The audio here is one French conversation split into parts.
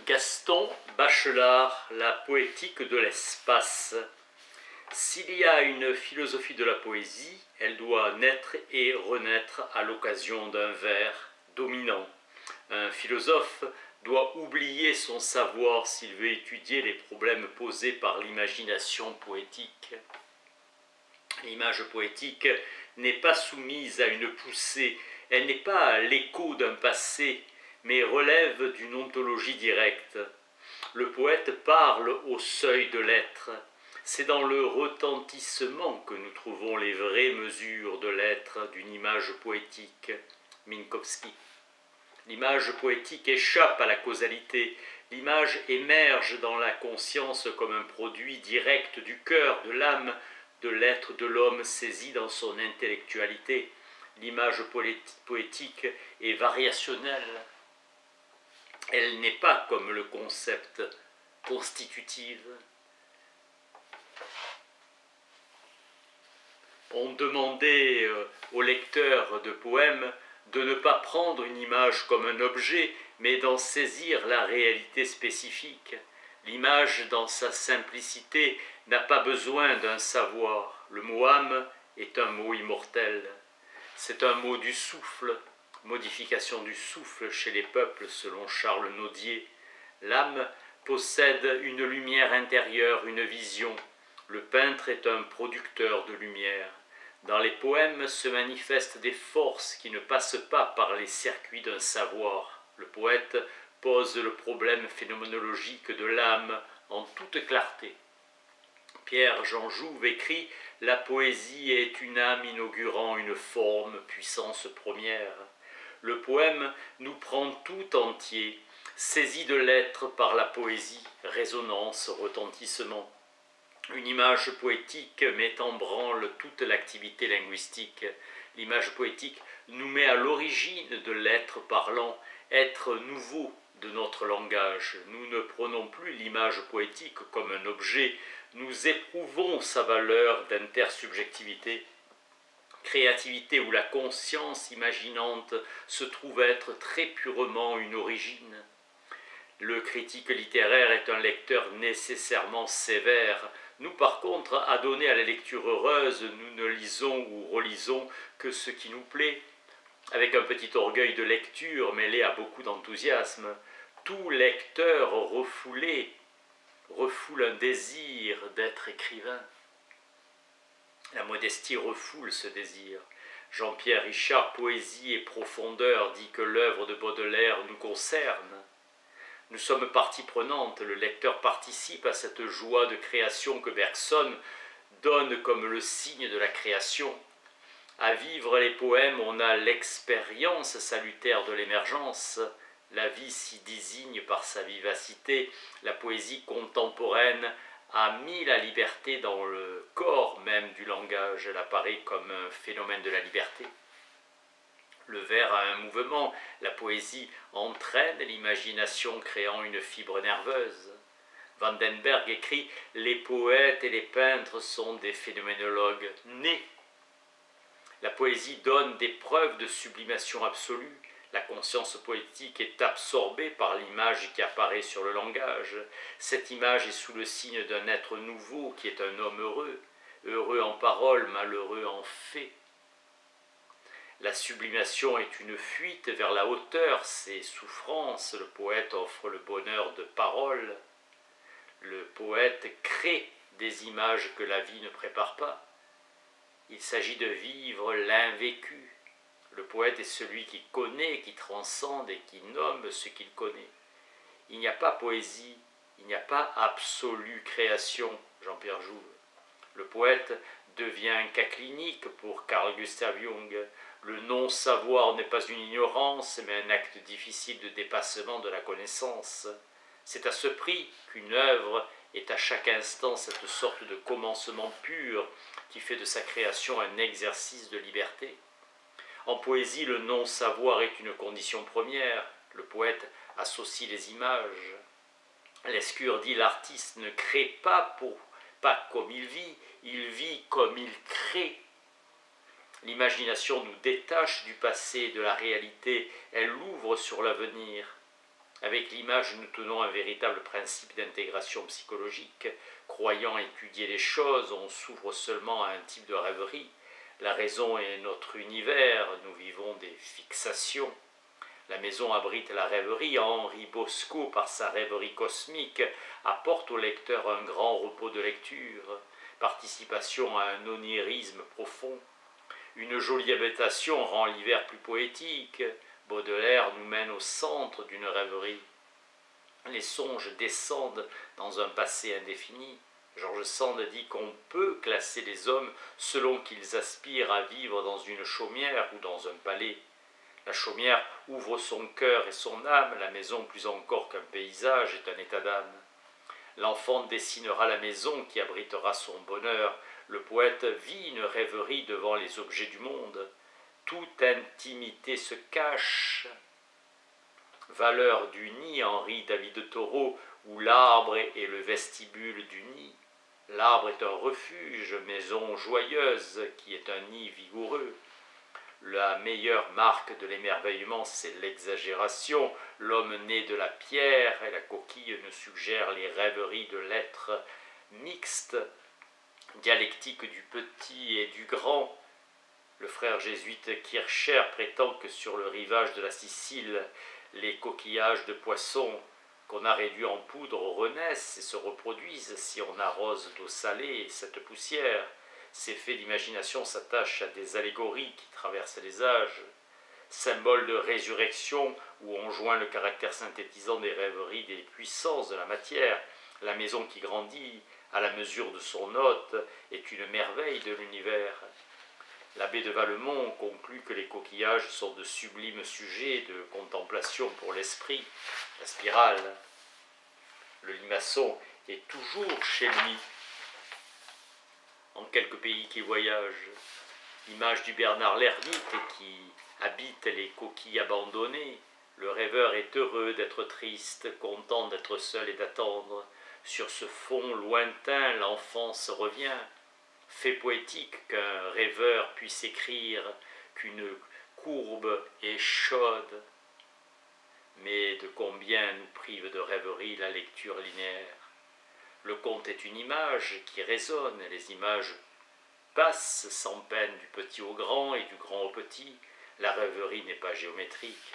Gaston Bachelard, la poétique de l'espace. S'il y a une philosophie de la poésie, elle doit naître et renaître à l'occasion d'un vers dominant. Un philosophe doit oublier son savoir s'il veut étudier les problèmes posés par l'imagination poétique. L'image poétique n'est pas soumise à une poussée, elle n'est pas l'écho d'un passé, mais relève d'une ontologie directe. Le poète parle au seuil de l'être. C'est dans le retentissement que nous trouvons les vraies mesures de l'être d'une image poétique. Minkowski. L'image poétique échappe à la causalité. L'image émerge dans la conscience comme un produit direct du cœur, de l'âme, de l'être de l'homme saisi dans son intellectualité. L'image poétique est variationnelle. Elle n'est pas comme le concept constitutive. On demandait aux lecteurs de poèmes de ne pas prendre une image comme un objet, mais d'en saisir la réalité spécifique. L'image, dans sa simplicité, n'a pas besoin d'un savoir. Le mot âme est un mot immortel. C'est un mot du souffle, modification du souffle chez les peuples selon Charles Nodier. L'âme possède une lumière intérieure, une vision. Le peintre est un producteur de lumière. Dans les poèmes se manifestent des forces qui ne passent pas par les circuits d'un savoir. Le poète pose le problème phénoménologique de l'âme en toute clarté. Pierre-Jean Jouve écrit « La poésie est une âme inaugurant une forme, puissance première ». Le poème nous prend tout entier, saisi de l'être par la poésie, résonance, retentissement. Une image poétique met en branle toute l'activité linguistique. L'image poétique nous met à l'origine de l'être parlant, être nouveau de notre langage. Nous ne prenons plus l'image poétique comme un objet, nous éprouvons sa valeur d'intersubjectivité. Créativité où la conscience imaginante se trouve être très purement une origine. Le critique littéraire est un lecteur nécessairement sévère. Nous, par contre, adonnés à la lecture heureuse, nous ne lisons ou relisons que ce qui nous plaît, avec un petit orgueil de lecture mêlé à beaucoup d'enthousiasme. Tout lecteur refoulé refoule un désir d'être écrivain. La modestie refoule ce désir. Jean-Pierre Richard, Poésie et profondeur, dit que l'œuvre de Baudelaire nous concerne. Nous sommes partie prenante, le lecteur participe à cette joie de création que Bergson donne comme le signe de la création. À vivre les poèmes, on a l'expérience salutaire de l'émergence. La vie s'y désigne par sa vivacité. La poésie contemporaine a mis la liberté dans le corps même du langage. Elle apparaît comme un phénomène de la liberté. Le vers a un mouvement, la poésie entraîne l'imagination créant une fibre nerveuse. Vandenberg écrit « Les poètes et les peintres sont des phénoménologues nés ». La poésie donne des preuves de sublimation absolue. La conscience poétique est absorbée par l'image qui apparaît sur le langage. Cette image est sous le signe d'un être nouveau qui est un homme heureux, heureux en parole, malheureux en fait. La sublimation est une fuite vers la hauteur, c'est souffrance. Le poète offre le bonheur de parole. Le poète crée des images que la vie ne prépare pas. Il s'agit de vivre l'invécu. Le poète est celui qui connaît, qui transcende et qui nomme ce qu'il connaît. Il n'y a pas poésie, il n'y a pas absolue création, Jean-Pierre Jouve. Le poète devient un cas clinique pour Carl Gustav Jung. Le non-savoir n'est pas une ignorance, mais un acte difficile de dépassement de la connaissance. C'est à ce prix qu'une œuvre est à chaque instant cette sorte de commencement pur qui fait de sa création un exercice de liberté. En poésie, le non-savoir est une condition première. Le poète associe les images. Lescure dit « L'artiste ne crée pas comme il vit comme il crée ». L'imagination nous détache du passé et de la réalité, elle l'ouvre sur l'avenir. Avec l'image, nous tenons un véritable principe d'intégration psychologique. Croyant étudier les choses, on s'ouvre seulement à un type de rêverie. La raison est notre univers, nous vivons des fixations. La maison abrite la rêverie. Henri Bosco, par sa rêverie cosmique, apporte au lecteur un grand repos de lecture, participation à un onirisme profond. Une jolie habitation rend l'hiver plus poétique. Baudelaire nous mène au centre d'une rêverie. Les songes descendent dans un passé indéfini. George Sand dit qu'on peut classer les hommes selon qu'ils aspirent à vivre dans une chaumière ou dans un palais. La chaumière ouvre son cœur et son âme, la maison plus encore qu'un paysage est un état d'âme. L'enfant dessinera la maison qui abritera son bonheur. Le poète vit une rêverie devant les objets du monde. Toute intimité se cache. Valeur du nid, Henri David Thoreau, où l'arbre est le vestibule du nid. L'arbre est un refuge, maison joyeuse, qui est un nid vigoureux. La meilleure marque de l'émerveillement, c'est l'exagération. L'homme né de la pierre et la coquille nous suggère les rêveries de l'être mixte, dialectique du petit et du grand. Le frère jésuite Kircher prétend que sur le rivage de la Sicile, les coquillages de poissons qu'on a réduits en poudre renaissent et se reproduisent si on arrose d'eau salée cette poussière. Ces faits d'imagination s'attachent à des allégories qui traversent les âges, symboles de résurrection où on joint le caractère synthétisant des rêveries des puissances de la matière. La maison qui grandit à la mesure de son hôte est une merveille de l'univers. L'abbé de Valmont conclut que les coquillages sont de sublimes sujets de contemplation pour l'esprit. La spirale, le limaçon est toujours chez lui, en quelques pays qu'il voyage. L'image du Bernard l'ermite qui habite les coquilles abandonnées. Le rêveur est heureux d'être triste, content d'être seul et d'attendre. Sur ce fond lointain, l'enfance revient. Fait poétique qu'un rêveur puisse écrire qu'une courbe est chaude. Mais de combien nous prive de rêverie la lecture linéaire. Le conte est une image qui résonne, les images passent sans peine du petit au grand et du grand au petit. La rêverie n'est pas géométrique.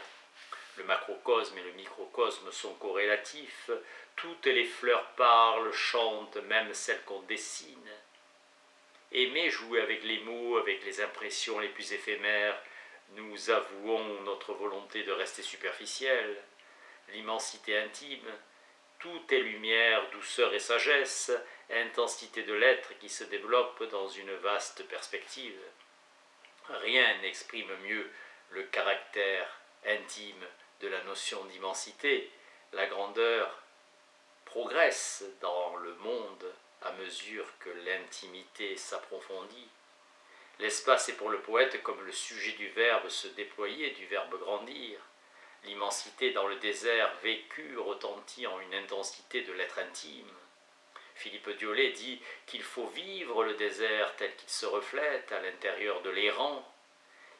Le macrocosme et le microcosme sont corrélatifs. Toutes les fleurs parlent, chantent, même celles qu'on dessine. Aimer jouer avec les mots, avec les impressions les plus éphémères, nous avouons notre volonté de rester superficielle. L'immensité intime, tout est lumière, douceur et sagesse, intensité de l'être qui se développe dans une vaste perspective. Rien n'exprime mieux le caractère intime de la notion d'immensité. La grandeur progresse dans le monde à mesure que l'intimité s'approfondit. L'espace est pour le poète comme le sujet du verbe se déployer, du verbe grandir. L'immensité dans le désert vécu retentit en une intensité de l'être intime. Philippe Diollet dit qu'il faut vivre le désert tel qu'il se reflète à l'intérieur de l'errant.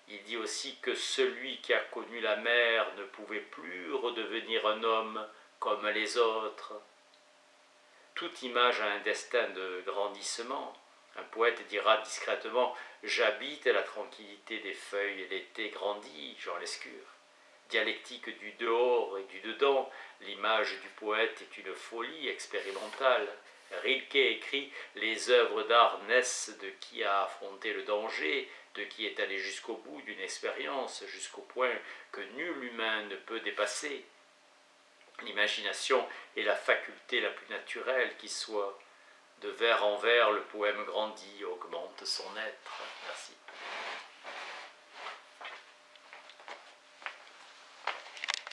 Il dit aussi que celui qui a connu la mer ne pouvait plus redevenir un homme comme les autres. Toute image a un destin de grandissement. Un poète dira discrètement « J'habite la tranquillité des feuilles, l'été grandit », Jean Lescure. Dialectique du dehors et du dedans, l'image du poète est une folie expérimentale. Rilke écrit « Les œuvres d'art naissent de qui a affronté le danger, de qui est allé jusqu'au bout d'une expérience, jusqu'au point que nul humain ne peut dépasser. » L'imagination est la faculté la plus naturelle qui soit. De vers en vers, le poème grandit, augmente son être. Merci.